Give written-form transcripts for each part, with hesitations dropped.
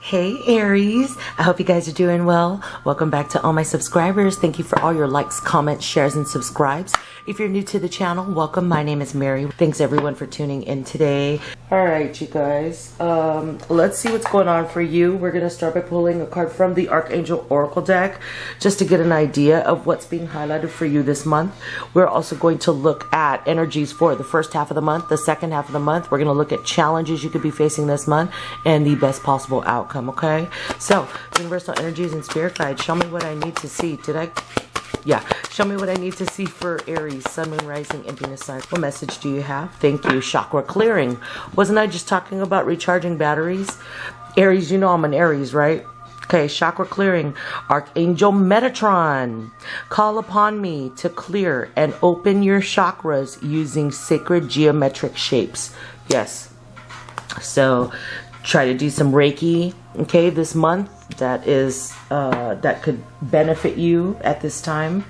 Hey Aries, I hope you guys are doing well. Welcome back to all my subscribers. Thank you for all your likes, comments, shares, and subscribes. If you're new to the channel, welcome. My name is Mary. Thanks everyone for tuning in today. Alright you guys, let's see what's going on for you. We're going to start by pulling a card from the Archangel Oracle deck just to get an idea of what's being highlighted for you this month. We're also going to look at energies for the first half of the month, the second half of the month. We're going to look at challenges you could be facing this month and the best possible outcome, okay? So, universal energies and spirit guides, show me what I need to see. Show me what I need to see for Aries, Sun, Moon, Rising, and Venus signs. What message do you have? Thank you. Chakra clearing. Wasn't I just talking about recharging batteries? Aries, you know I'm an Aries, right? Okay, chakra clearing. Archangel Metatron. Call upon me to clear and open your chakras using sacred geometric shapes. Yes. So, try to do some Reiki, okay, this month. That is, that could benefit you at this time.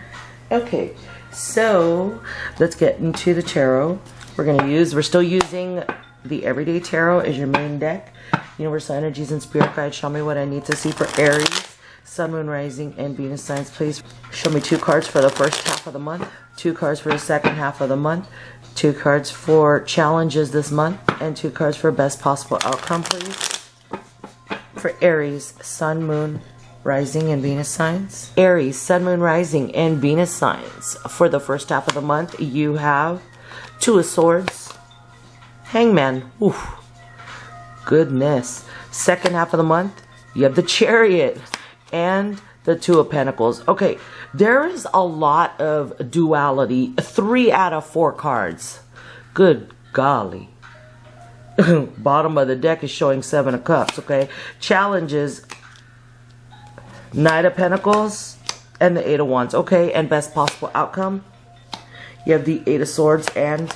Okay, so let's get into the tarot. We're still using the Everyday Tarot as your main deck. Universal energies and spirit guides, show me what I need to see for Aries, Sun, Moon, Rising, and Venus signs. Please show me 2 cards for the first half of the month, 2 cards for the second half of the month, 2 cards for challenges this month, and 2 cards for best possible outcome, please. For Aries, Sun, Moon, Rising, and Venus signs. Aries, Sun, Moon, Rising, and Venus signs. For the first half of the month, you have 2 of Swords, Hangman. Oof. Goodness. Second half of the month, you have the Chariot and the 2 of Pentacles. Okay, there is a lot of duality. 3 out of 4 cards. Good golly. Bottom of the deck is showing 7 of Cups, okay? Challenges, Knight of Pentacles, and the 8 of Wands, okay? And best possible outcome, you have the 8 of Swords and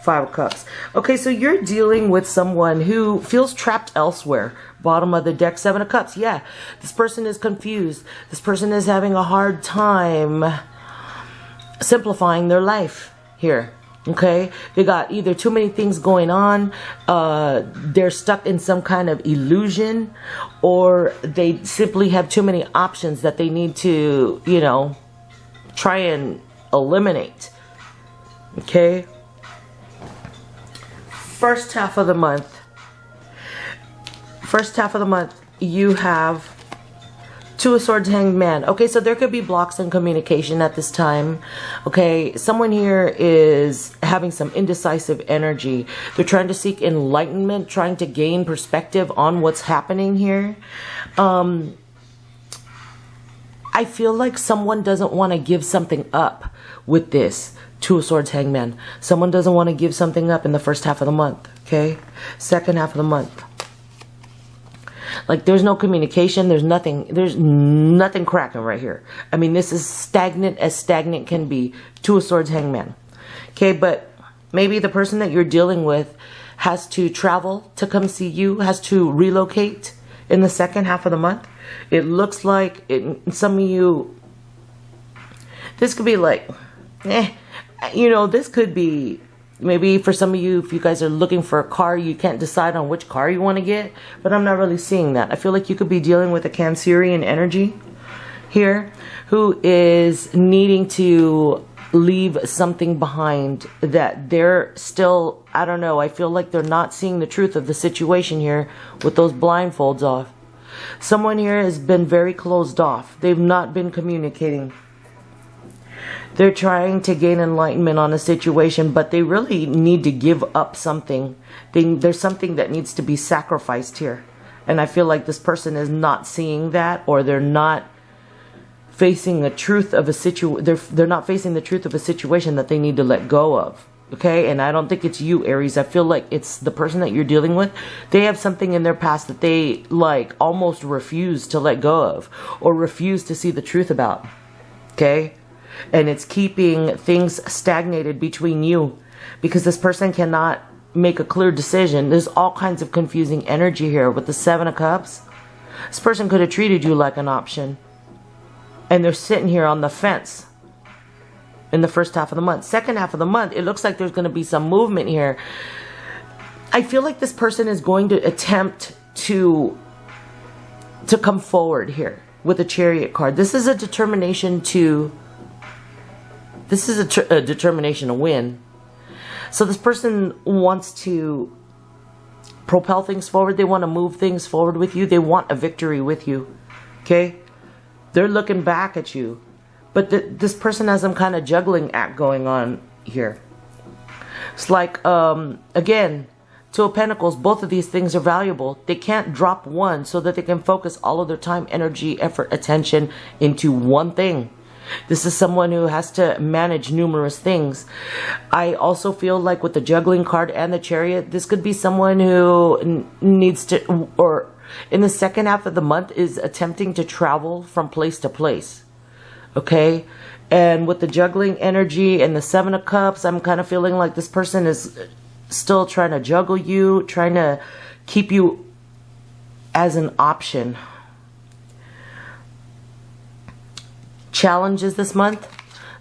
5 of Cups. Okay, so you're dealing with someone who feels trapped elsewhere. Bottom of the deck, 7 of Cups. Yeah, this person is confused. This person is having a hard time simplifying their life here. Okay, they got either too many things going on, they're stuck in some kind of illusion, or they simply have too many options that they need to, you know, try and eliminate. Okay, first half of the month, you have 2 of Swords, Hanged Man. Okay, so there could be blocks in communication at this time. Okay, someone here is having some indecisive energy. They're trying to seek enlightenment, trying to gain perspective on what's happening here. I feel like someone doesn't want to give something up with this 2 of Swords, Hanged Man. Someone doesn't want to give something up in the first half of the month. Okay, second half of the month, like there's no communication, there's nothing cracking right here. I mean, this is stagnant as stagnant can be. 2 of Swords, Hanged Man. Okay, but maybe the person that you're dealing with has to travel to come see you, has to relocate in the second half of the month. It looks like some of you, this could be like, you know, this could be, maybe for some of you, if you guys are looking for a car, you can't decide on which car you want to get. But I'm not really seeing that. I feel like you could be dealing with a Cancerian energy here who is needing to leave something behind that they're still, I don't know, I feel like they're not seeing the truth of the situation here with those blindfolds off. Someone here has been very closed off. They've not been communicating. They're trying to gain enlightenment on a situation, but they really need to give up something. There's something that needs to be sacrificed here. And I feel like this person is not seeing that, or they're not facing the truth of a they're not facing the truth of a situation that they need to let go of. Okay? And I don't think it's you, Aries. I feel like it's the person that you're dealing with. They have something in their past that they like almost refuse to let go of, or refuse to see the truth about. Okay? And it's keeping things stagnated between you, because this person cannot make a clear decision. There's all kinds of confusing energy here with the 7 of Cups. This person could have treated you like an option, and they're sitting here on the fence in the first half of the month. Second half of the month, it looks like there's going to be some movement here. I feel like this person is going to attempt to to come forward here with the Chariot card. This is a determination to, a determination to win. So this person wants to propel things forward. They want to move things forward with you. They want a victory with you. Okay? They're looking back at you. But this person has some kind of juggling act going on here. It's like, again, Two of Pentacles, both of these things are valuable. They can't drop one so that they can focus all of their time, energy, effort, attention into one thing. This is someone who has to manage numerous things. I also feel like with the juggling card and the Chariot, this could be someone who needs to, or in the second half of the month is attempting to travel from place to place. Okay? And with the juggling energy and the Seven of Cups, I'm kind of feeling like this person is still trying to juggle you, trying to keep you as an option. Challenges this month.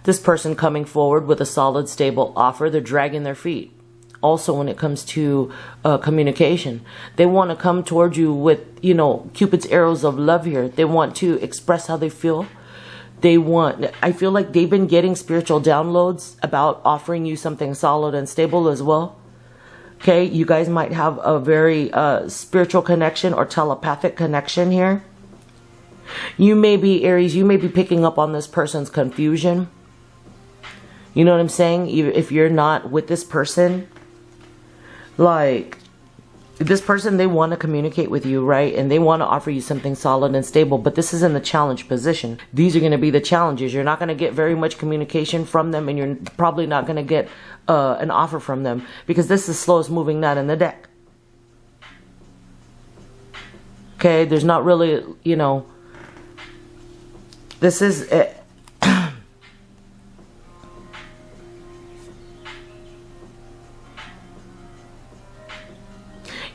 This person coming forward with a solid, stable offer. They're dragging their feet. Also, when it comes to communication, they want to come towards you with, you know, Cupid's arrows of love here. They want to express how they feel. I feel like they've been getting spiritual downloads about offering you something solid and stable as well. Okay, you guys might have a very spiritual connection or telepathic connection here. You may be, Aries, you may be picking up on this person's confusion. You know what I'm saying? If you're not with this person, like, this person, they want to communicate with you, right? And they want to offer you something solid and stable, but this is in the challenge position. These are going to be the challenges. You're not going to get very much communication from them, and you're probably not going to get an offer from them, because this is the slowest moving nut in the deck. Okay, there's not really, you know, this is it.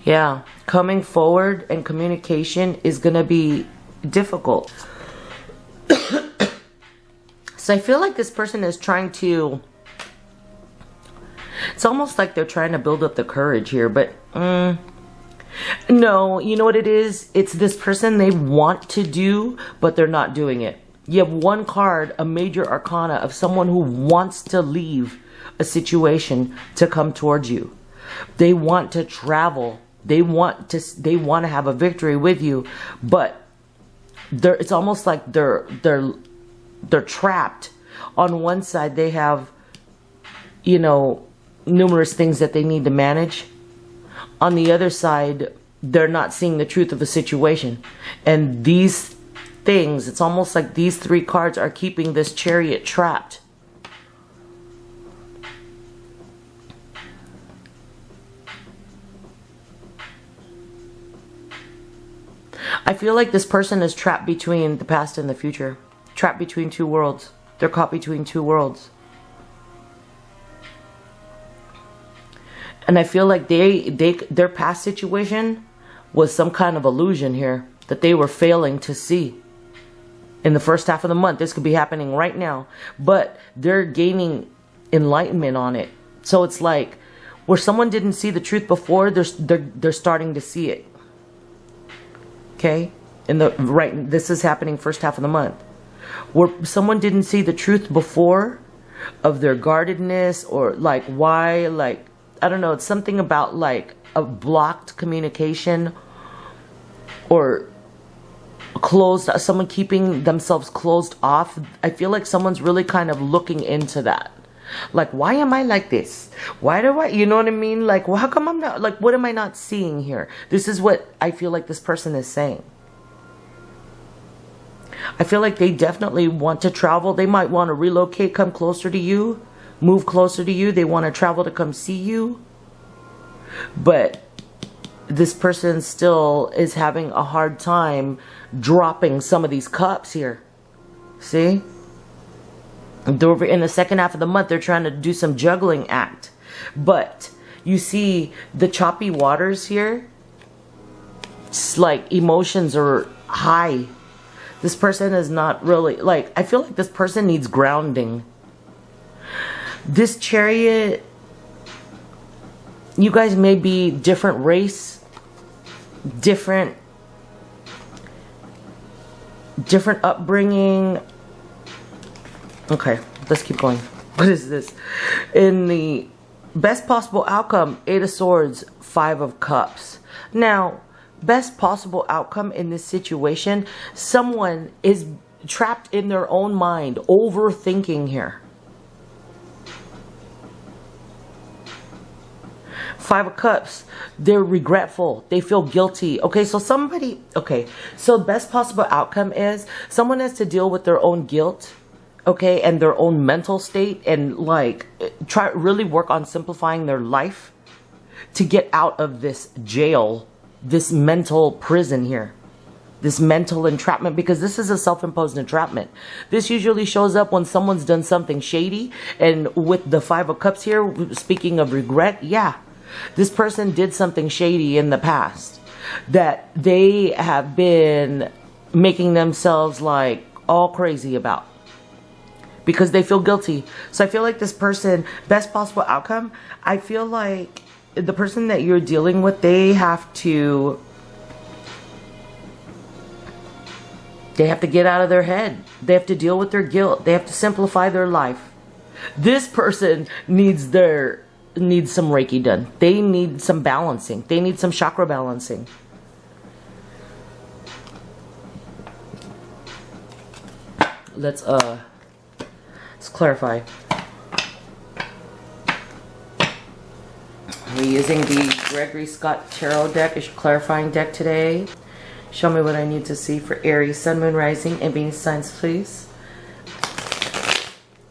Yeah, coming forward and communication is going to be difficult. So I feel like this person is trying to, it's almost like they're trying to build up the courage here, but no, you know what it is? It's this person, they want to do, but they're not doing it. You have one card, a major arcana of someone who wants to leave a situation to come towards you. They want to travel. They want to have a victory with you, but it's almost like they're trapped. On one side, they have, you know, numerous things that they need to manage. On the other side, they're not seeing the truth of a situation. And these things, it's almost like these three cards are keeping this Chariot trapped. I feel like this person is trapped between the past and the future. Trapped between two worlds. They're caught between two worlds. And I feel like their past situation was some kind of illusion here that they were failing to see. In the first half of the month, this could be happening right now. But they're gaining enlightenment on it. So it's like, where someone didn't see the truth before, they're starting to see it. Okay, this is happening first half of the month. Where someone didn't see the truth before of their guardedness, or like why, like, I don't know, it's something about like a blocked communication or closed, someone keeping themselves closed off. I feel like someone's really kind of looking into that. Like, why am I like this? Why do I, you know what I mean? Like, well, how come I'm not, like, what am I not seeing here? This is what I feel like this person is saying. I feel like they definitely want to travel. They might want to relocate, come closer to you, move closer to you. They want to travel to come see you. But this person still is having a hard time dropping some of these cups here. See? In the second half of the month, they're trying to do some juggling act. But you see the choppy waters here. It's like emotions are high. This person is not really, like, I feel like this person needs grounding. This Chariot, you guys may be different race, different different upbringing. Okay, let's keep going. What is this? In the best possible outcome, 8 of Swords, 5 of Cups. Now, best possible outcome in this situation, someone is trapped in their own mind, overthinking here. 5 of Cups, they're regretful. They feel guilty. Okay, so somebody, okay, so best possible outcome is someone has to deal with their own guilt, okay, and their own mental state, and like try really work on simplifying their life to get out of this jail, this mental prison here, this mental entrapment, because this is a self-imposed entrapment. This usually shows up when someone's done something shady, and with the 5 of Cups here, speaking of regret, yeah, this person did something shady in the past that they have been making themselves like all crazy about because they feel guilty. So I feel like this person, best possible outcome, I feel like the person that you're dealing with, they have to get out of their head. They have to deal with their guilt. They have to simplify their life. This person needs some Reiki done. They need some balancing. They need some chakra balancing. Let's clarify. We're using the Gregory Scott Tarot deck, a clarifying deck today. Show me what I need to see for Aries, Sun, Moon, Rising, and Venus signs, please.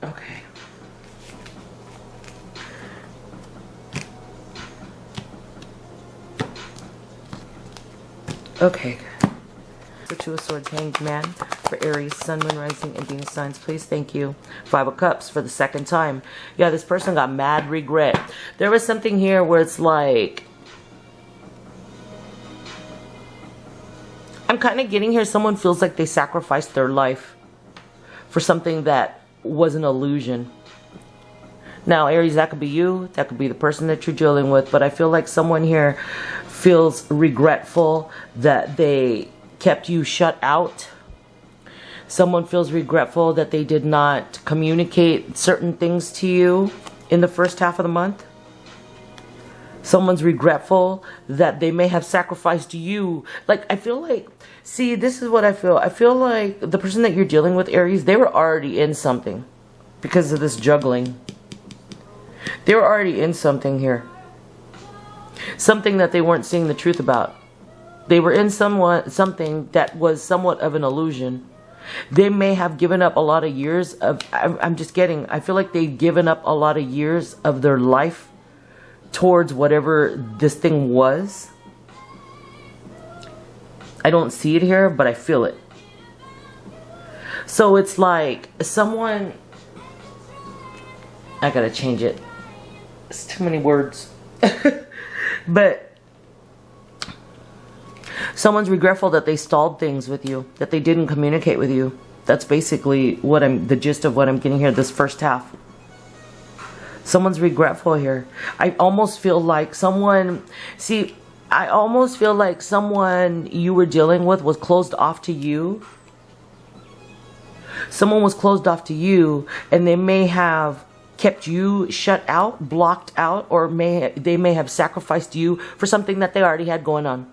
Okay. Okay. The 2 of Swords, Hanged Man, for Aries, Sun, Moon, Rising, and Venus signs, please. Thank you. 5 of Cups for the second time. Yeah, this person got mad regret. There was something here where it's like, I'm kind of getting here, someone feels like they sacrificed their life for something that was an illusion. Now, Aries, that could be you. That could be the person that you're dealing with. But I feel like someone here feels regretful that they kept you shut out. Someone feels regretful that they did not communicate certain things to you in the first half of the month. Someone's regretful that they may have sacrificed you. Like, I feel like, see, this is what I feel. I feel like the person that you're dealing with, Aries, they were already in something because of this juggling. They were already in something here. Something that they weren't seeing the truth about. They were in something that was somewhat of an illusion. They may have given up a lot of years of, I feel like they've given up a lot of years of their life towards whatever this thing was. I don't see it here, but I feel it. So it's like someone, I gotta change it. It's too many words. But someone's regretful that they stalled things with you, that they didn't communicate with you. That's basically what the gist of what I'm getting here, this first half. Someone's regretful here. I almost feel like someone, I almost feel like someone you were dealing with was closed off to you. Someone was closed off to you, and they may have kept you shut out, blocked out, or they may have sacrificed you for something that they already had going on.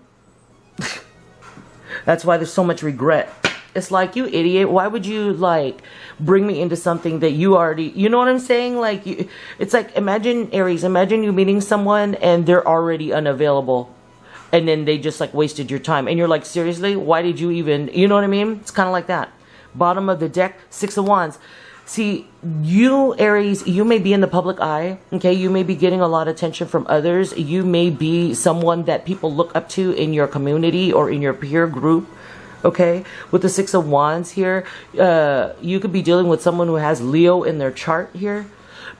That's why there's so much regret. It's like, you idiot, why would you like bring me into something that you already, you know what I'm saying? Like, it's like, imagine, Aries, imagine you meeting someone and they're already unavailable, and then they just like wasted your time, and you're like, seriously, why did you even, you know what I mean? It's kind of like that. Bottom of the deck, 6 of Wands. See, you, Aries, you may be in the public eye, okay? You may be getting a lot of attention from others. You may be someone that people look up to in your community or in your peer group, okay? With the 6 of Wands here, you could be dealing with someone who has Leo in their chart here.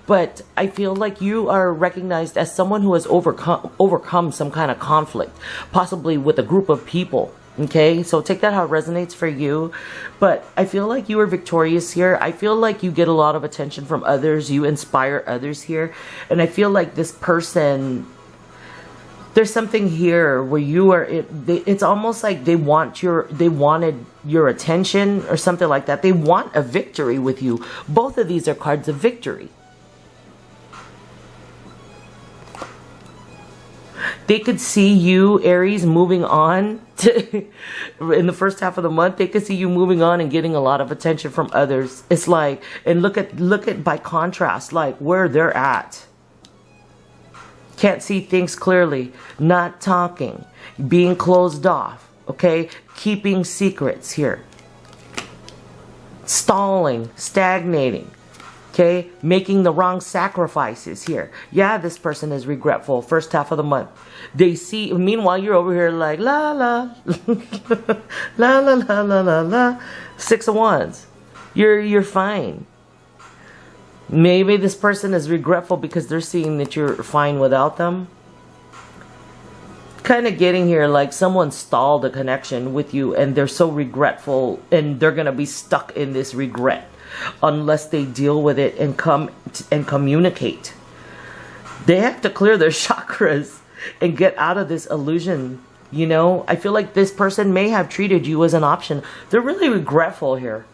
But I feel like you are recognized as someone who has overcome some kind of conflict, possibly with a group of people. Okay, so take that how it resonates for you. But I feel like you are victorious here. I feel like you get a lot of attention from others. You inspire others here. And I feel like this person, There's something here where you are, it's almost like they wanted your attention or something like that. They want a victory with you. Both of these are cards of victory. They could see you, Aries, moving on in the first half of the month. They could see you moving on and getting a lot of attention from others. It's like, and look at by contrast, like where they're at. Can't see things clearly, not talking, being closed off, okay? Keeping secrets here. Stalling, stagnating. Okay, making the wrong sacrifices here. Yeah, this person is regretful. First half of the month. They see, meanwhile, you're over here like, la, la, la, la, la, la, la, la. 6 of Wands. You're fine. Maybe this person is regretful because they're seeing that you're fine without them. Kind of getting here like someone stalled a connection with you and they're so regretful and they're going to be stuck in this regret unless they deal with it and come and communicate. They have to clear their chakras and get out of this illusion. You know, I feel like this person may have treated you as an option. They're really regretful here.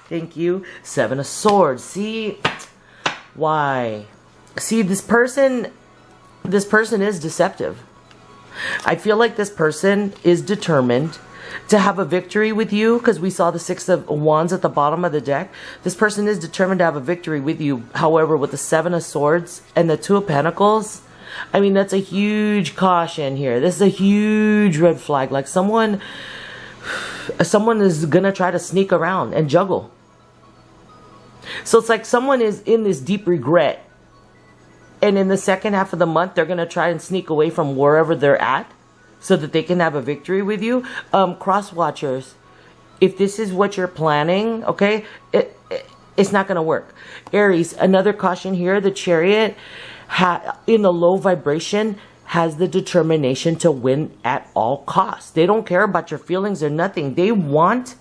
Thank you. 7 of Swords. See, why? See, this person is deceptive. I feel like this person is determined to have a victory with you because we saw the 6 of Wands at the bottom of the deck. This person is determined to have a victory with you. However, with the 7 of Swords and the 2 of Pentacles, I mean, that's a huge caution here. This is a huge red flag. Like someone is going to try to sneak around and juggle. So it's like someone is in this deep regret. And in the second half of the month, they're going to try and sneak away from wherever they're at so that they can have a victory with you. Cross watchers, if this is what you're planning, okay, it's not going to work. Aries, another caution here. The Chariot, in a low vibration, has the determination to win at all costs. They don't care about your feelings or nothing. They want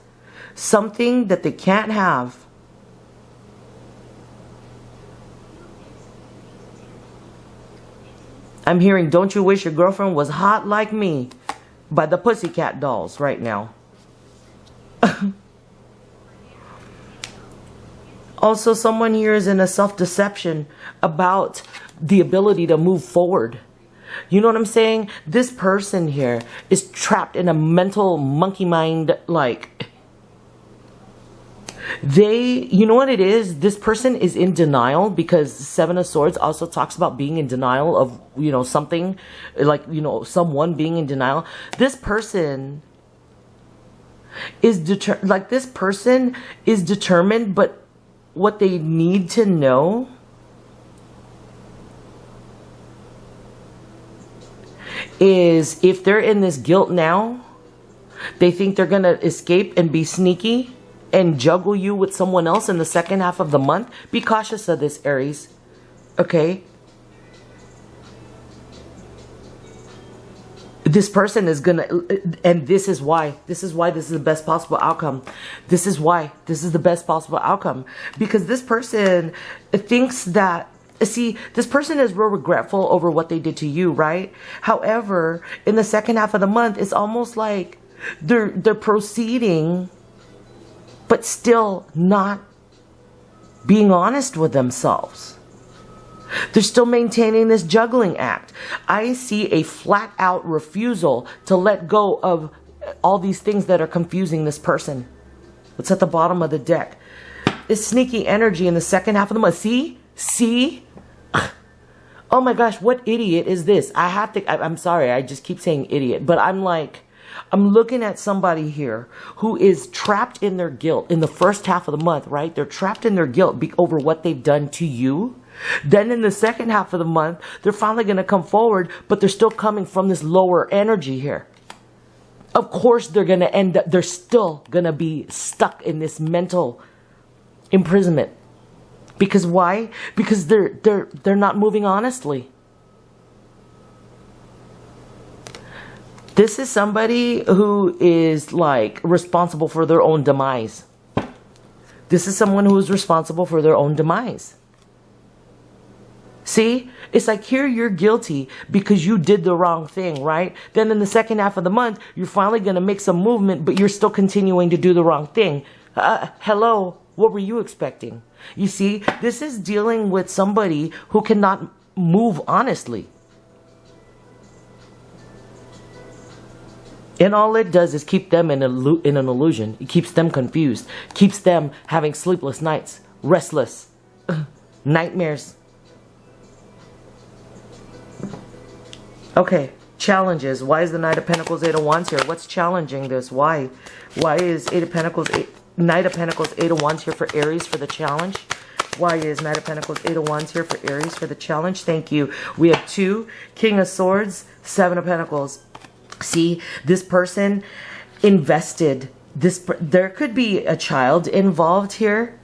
something that they can't have. I'm hearing, don't you wish your girlfriend was hot like me by the Pussycat Dolls right now. Also, someone here is in a self-deception about the ability to move forward. You know what I'm saying? This person here is trapped in a mental monkey mind, like... you know what it is? This person is in denial because 7 of Swords also talks about being in denial of, you know, something, like, you know, someone being in denial. This person is determined, but what they need to know is if they're in this guilt now, they think they're going to escape and be sneaky and juggle you with someone else in the second half of the month. Be cautious of this, Aries. Okay? This person is gonna, and this is why this is the best possible outcome. This is why this is the best possible outcome. Because this person thinks that, see, this person is real regretful over what they did to you, right? However, in the second half of the month, it's almost like they're proceeding, but still not being honest with themselves. They're still maintaining this juggling act. I see a flat out refusal to let go of all these things that are confusing this person. What's at the bottom of the deck? This sneaky energy in the second half of the month. See? See? Oh my gosh, what idiot is this? I'm sorry, I just keep saying idiot, but I'm looking at somebody here who is trapped in their guilt in the first half of the month, right? They're trapped in their guilt over what they've done to you. Then in the second half of the month, they're finally going to come forward, but they're still coming from this lower energy here. Of course, they're still going to be stuck in this mental imprisonment. Because why? Because they're not moving honestly. This is somebody who is like responsible for their own demise. This is someone who is responsible for their own demise. See, it's like here you're guilty because you did the wrong thing, right? Then in the second half of the month, you're finally going to make some movement, but you're still continuing to do the wrong thing. Hello, what were you expecting? You see, this is dealing with somebody who cannot move honestly. And all it does is keep them in an illusion. It keeps them confused, keeps them having sleepless nights, restless, nightmares. Okay, challenges. Why is the Knight of Pentacles, Eight of Wands here? What's challenging this? Why? Why is Knight of Pentacles, Eight of Wands here for Aries for the challenge? Why is Knight of Pentacles, Eight of Wands here for Aries for the challenge? Thank you. We have 2, King of Swords, 7 of Pentacles. See, this person invested. There could be a child involved here.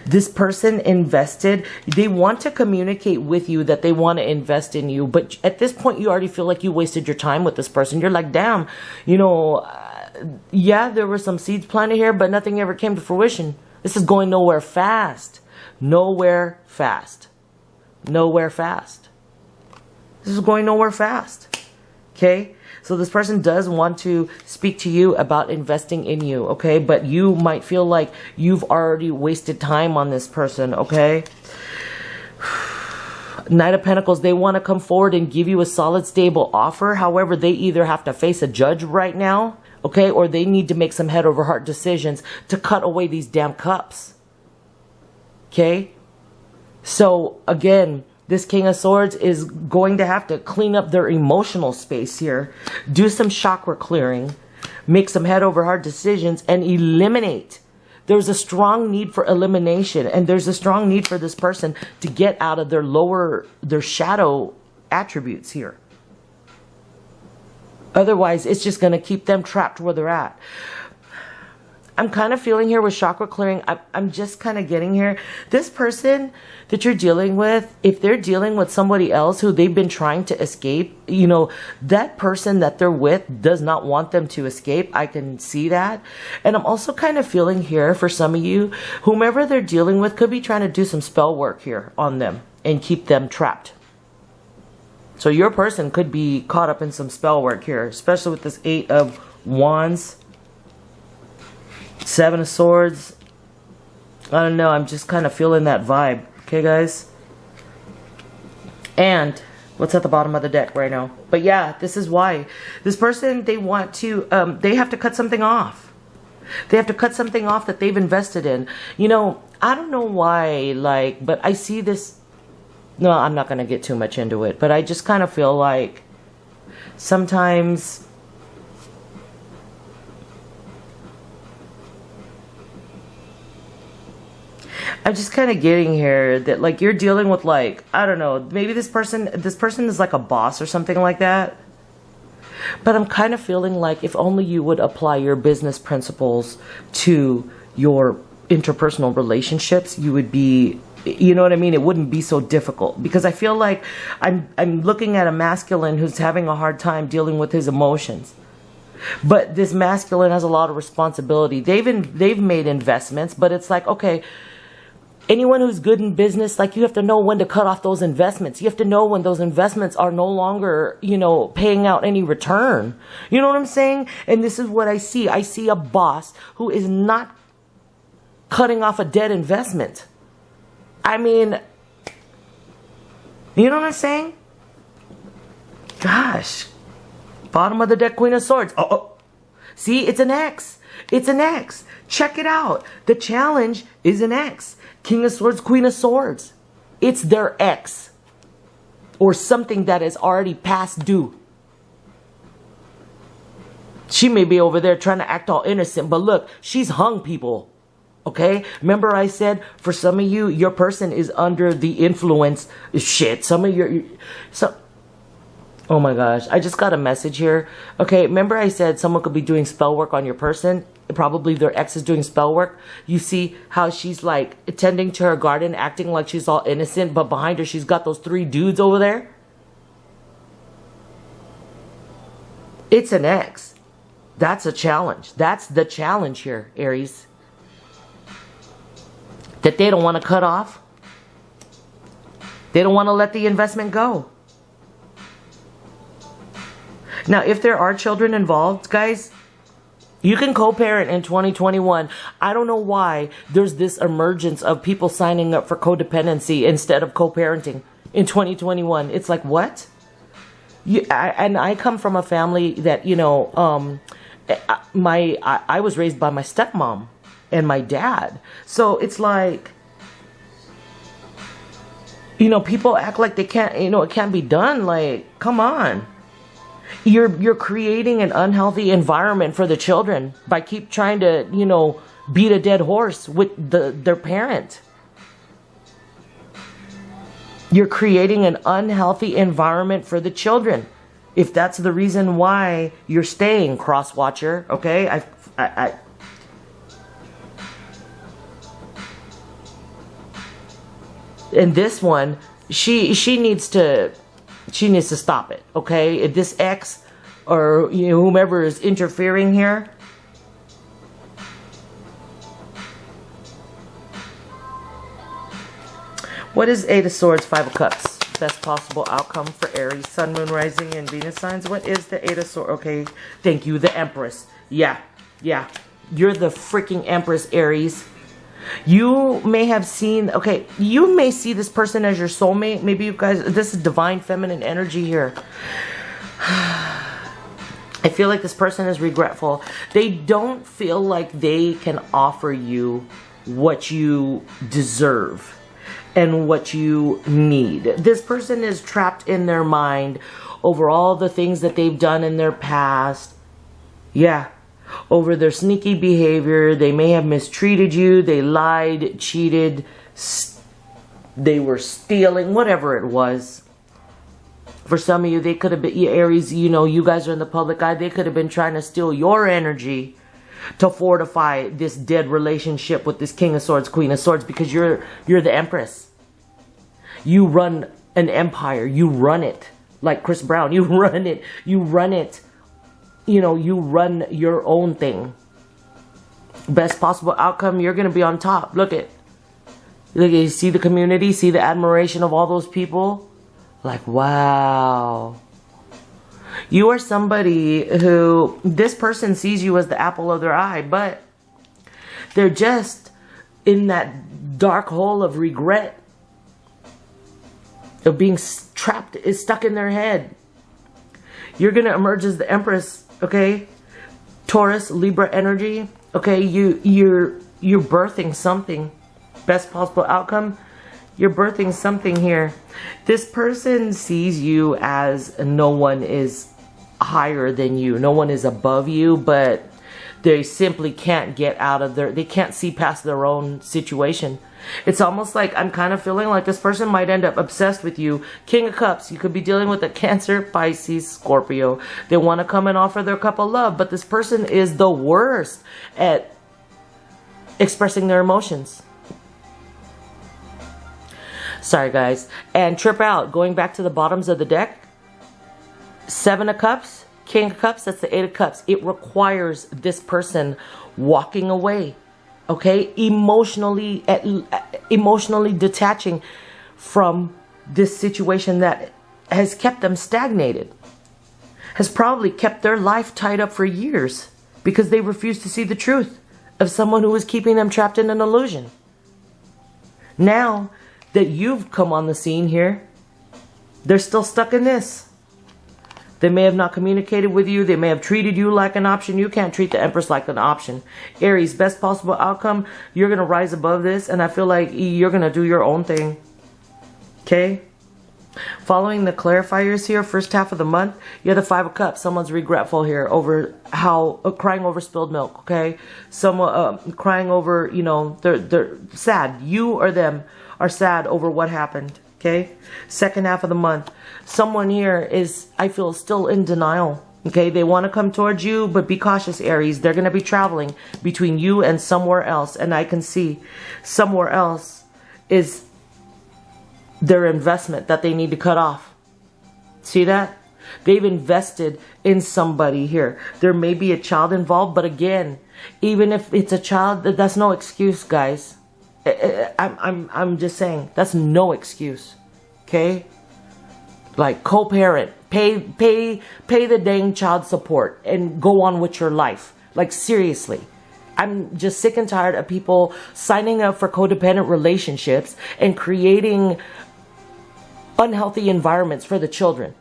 This person invested. They want to communicate with you that they want to invest in you. But at this point, you already feel like you wasted your time with this person. You're like, damn, you know, yeah, there were some seeds planted here, but nothing ever came to fruition. This is going nowhere fast. Nowhere fast. Nowhere fast. This is going nowhere fast. Okay? So this person does want to speak to you about investing in you, okay? But you might feel like you've already wasted time on this person, okay? Knight of Pentacles, they want to come forward and give you a solid, stable offer. However, they either have to face a judge right now, okay? Or they need to make some head over heart decisions to cut away these damn cups, okay? So, again, this King of Swords is going to have to clean up their emotional space here. Do some chakra clearing. Make some head over heart decisions and eliminate. There's a strong need for elimination. And there's a strong need for this person to get out of their shadow attributes here. Otherwise, it's just going to keep them trapped where they're at. I'm kind of feeling here with chakra clearing. I'm just kind of getting here. This person that you're dealing with, if they're dealing with somebody else who they've been trying to escape, you know, that person that they're with does not want them to escape. I can see that. And I'm also kind of feeling here for some of you, whomever they're dealing with could be trying to do some spell work here on them and keep them trapped. So your person could be caught up in some spell work here, especially with this 8 of Wands. 7 of Swords. I don't know. I'm just kind of feeling that vibe. Okay, guys? And what's at the bottom of the deck right now? But yeah, this is why. This person, they want to, they have to cut something off. They have to cut something off that they've invested in. You know, I don't know why, like, but I see this. No, I'm not going to get too much into it. But I just kind of feel like sometimes I'm just kind of getting here that like you're dealing with like, I don't know, maybe this person is like a boss or something like that. But I'm kind of feeling like if only you would apply your business principles to your interpersonal relationships, you would be, you know what I mean? It wouldn't be so difficult, because I feel like I'm looking at a masculine who's having a hard time dealing with his emotions. But this masculine has a lot of responsibility. They've made investments, but it's like, okay, anyone who's good in business, like, you have to know when to cut off those investments. You have to know when those investments are no longer, you know, paying out any return. You know what I'm saying? And this is what I see. I see a boss who is not cutting off a dead investment. I mean, you know what I'm saying? Gosh. Bottom of the deck, Queen of Swords. Oh. See, it's an X. It's an X. Check it out. The challenge is an X. King of Swords, Queen of Swords. It's their ex. Or something that is already past due. She may be over there trying to act all innocent, but look, she's hung people. Okay? Remember I said, for some of you, your person is under the influence. Shit, some of your... Oh my gosh, I just got a message here. Okay, remember I said someone could be doing spell work on your person? Probably their ex is doing spell work. You see how she's like attending to her garden, acting like she's all innocent, but behind her she's got those 3 dudes over there? It's an ex. That's a challenge. That's the challenge here, Aries. That they don't want to cut off. They don't want to let the investment go. Now, if there are children involved, guys, you can co-parent in 2021. I don't know why there's this emergence of people signing up for codependency instead of co-parenting in 2021. It's like, what? And I come from a family that, you know, I was raised by my stepmom and my dad. So it's like, you know, people act like they can't, you know, it can't be done. Like, come on. You're creating an unhealthy environment for the children by keep trying to, you know, beat a dead horse with their parent. You're creating an unhealthy environment for the children. If that's the reason why you're staying, cross-watcher, okay? And this one, she needs to stop it, okay? If this ex or, you know, whomever is interfering here, what is Eight of Swords, Five of Cups? Best possible outcome for Aries, Sun, Moon, Rising, and Venus signs. What is the Eight of Swords? Okay, thank you. The Empress. Yeah. You're the freaking Empress, Aries. You may have seen, okay, you may see this person as your soulmate. Maybe you guys, this is divine feminine energy here. I feel like this person is regretful. They don't feel like they can offer you what you deserve and what you need. This person is trapped in their mind over all the things that they've done in their past. Yeah. Over their sneaky behavior. They may have mistreated you. They lied, cheated. They were stealing, whatever it was. For some of you, they could have been, Aries, you know, you guys are in the public eye. They could have been trying to steal your energy to fortify this dead relationship with this King of Swords, Queen of Swords, because you're the Empress. You run an empire. You run it like Chris Brown. You run it. You run it. You know, you run your own thing. Best possible outcome, you're going to be on top. Look at, you see the community, see the admiration of all those people. Like, wow. You are somebody who, this person sees you as the apple of their eye, but they're just in that dark hole of regret, of being trapped, is stuck in their head. You're going to emerge as the Empress, okay? Taurus, Libra energy, okay? You're birthing something. Best possible outcome, you're birthing something here. This person sees you as no one is higher than you. No one is above you, but they simply can't get out of they can't see past their own situation. It's almost like I'm kind of feeling like this person might end up obsessed with you. King of Cups, you could be dealing with a Cancer, Pisces, Scorpio. They want to come and offer their cup of love, but this person is the worst at expressing their emotions. Sorry, guys. And trip out. Going back to the bottoms of the deck. Seven of Cups. King of Cups. That's the Eight of Cups. It requires this person walking away. Okay? Emotionally detaching from this situation that has kept them stagnated. Has probably kept their life tied up for years. Because they refuse to see the truth of someone who was keeping them trapped in an illusion. Now that you've come on the scene here, they're still stuck in this. They may have not communicated with you. They may have treated you like an option. You can't treat the Empress like an option. Aries, best possible outcome, you're going to rise above this, and I feel like you're going to do your own thing. Okay? Following the clarifiers here, first half of the month, you have the Five of Cups. Someone's regretful here over how, crying over spilled milk, okay? Someone crying over, you know, they're sad. You or them are sad over what happened, okay? Second half of the month, someone here is, I feel, still in denial, okay? They want to come towards you, but be cautious, Aries. They're going to be traveling between you and somewhere else, and I can see somewhere else is their investment that they need to cut off. See that? They've invested in somebody here. There may be a child involved, but again, even if it's a child, that's no excuse, guys. I'm just saying, that's no excuse. Okay? Like co-parent, pay the dang child support and go on with your life. Like seriously. I'm just sick and tired of people signing up for codependent relationships and creating unhealthy environments for the children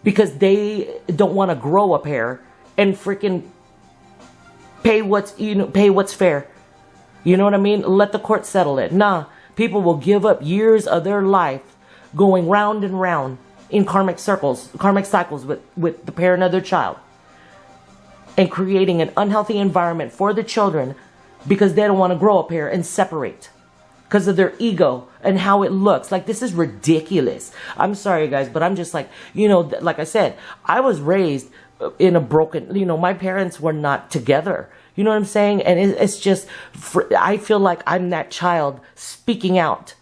because they don't want to grow a pair and freaking pay what's fair. You know what I mean? Let the court settle it. Nah, people will give up years of their life going round and round in karmic cycles with the parent of their child and creating an unhealthy environment for the children because they don't want to grow a pair and separate because of their ego and how it looks. Like, this is ridiculous. I'm sorry, guys, but I'm just like, like I said, I was raised in a broken, my parents were not together. You know what I'm saying? And it's just, I feel like I'm that child speaking out.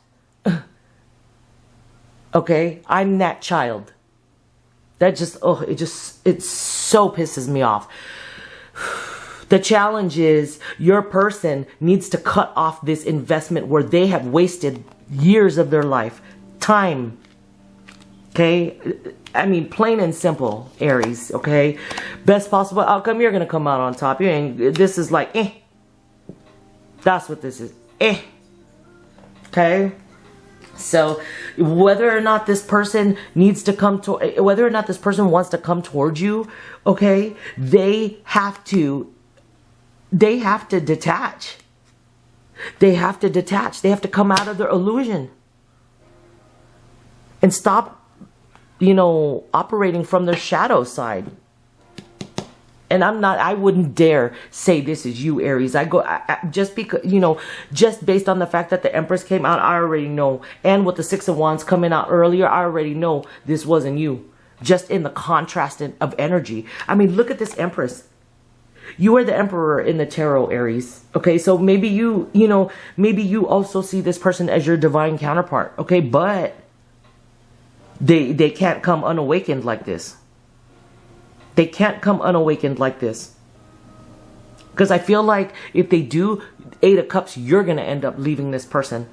Okay? I'm that child. That just, it so pisses me off. The challenge is your person needs to cut off this investment where they have wasted years of their life. Time. Okay? I mean, plain and simple, Aries. Okay? Best possible outcome, you're going to come out on top. This is like, That's what this is. Okay? So, whether or not this person wants to come towards you, okay, they have to detach. They have to detach. They have to come out of their illusion and stop, operating from their shadow side. And I wouldn't dare say this is you, Aries. Just because, just based on the fact that the Empress came out, I already know. And with the Six of Wands coming out earlier, I already know this wasn't you. Just in the contrast of energy. I mean, look at this Empress. You are the Emperor in the tarot, Aries. Okay, so maybe maybe you also see this person as your divine counterpart. Okay, but they can't come unawakened like this. They can't come unawakened like this. Because I feel like if they do, 8 of Cups, you're going to end up leaving this person.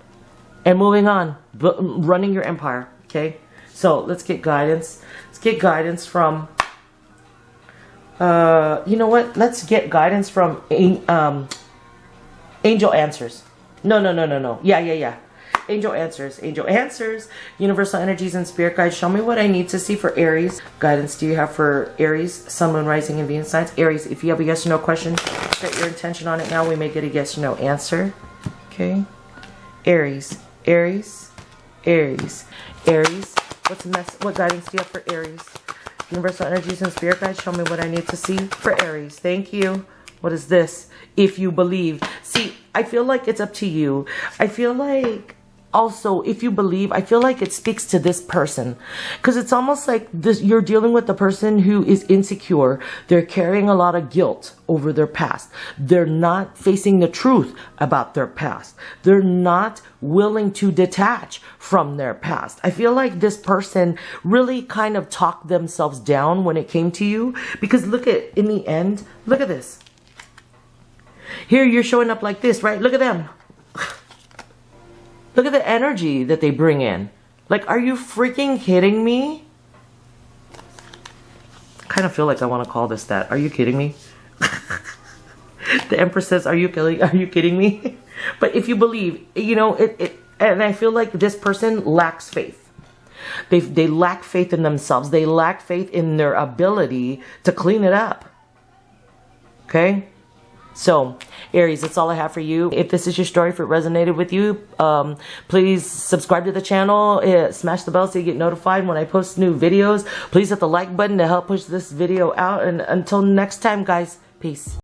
And moving on. Running your empire. Okay? So, let's get guidance. Let's get guidance from... you know what? Let's get guidance from Angel Answers. No. Yeah. Angel Answers. Universal energies and spirit guides. Show me what I need to see for Aries. Guidance do you have for Aries, Sun, Moon, Rising, and Venus signs? Aries, if you have a yes or no question, set your intention on it now. We may get a yes or no answer. Okay. Aries. What guidance do you have for Aries? Universal energies and spirit guides. Show me what I need to see for Aries. Thank you. What is this? If you believe. See, I feel like it's up to you. I feel like also, if you believe, I feel like it speaks to this person. Because it's almost like you're dealing with the person who is insecure. They're carrying a lot of guilt over their past. They're not facing the truth about their past. They're not willing to detach from their past. I feel like this person really kind of talked themselves down when it came to you. Because in the end, look at this. Here you're showing up like this, right? Look at them. Look at the energy that they bring in. Like, are you freaking kidding me? I kind of feel like I want to call this that. Are you kidding me? The Empress says, are you kidding me? But if you believe, and I feel like this person lacks faith. They lack faith in themselves. They lack faith in their ability to clean it up. Okay? So, Aries, that's all I have for you. If this is your story, if it resonated with you, please subscribe to the channel. Smash the bell so you get notified when I post new videos. Please hit the like button to help push this video out. And until next time, guys, peace.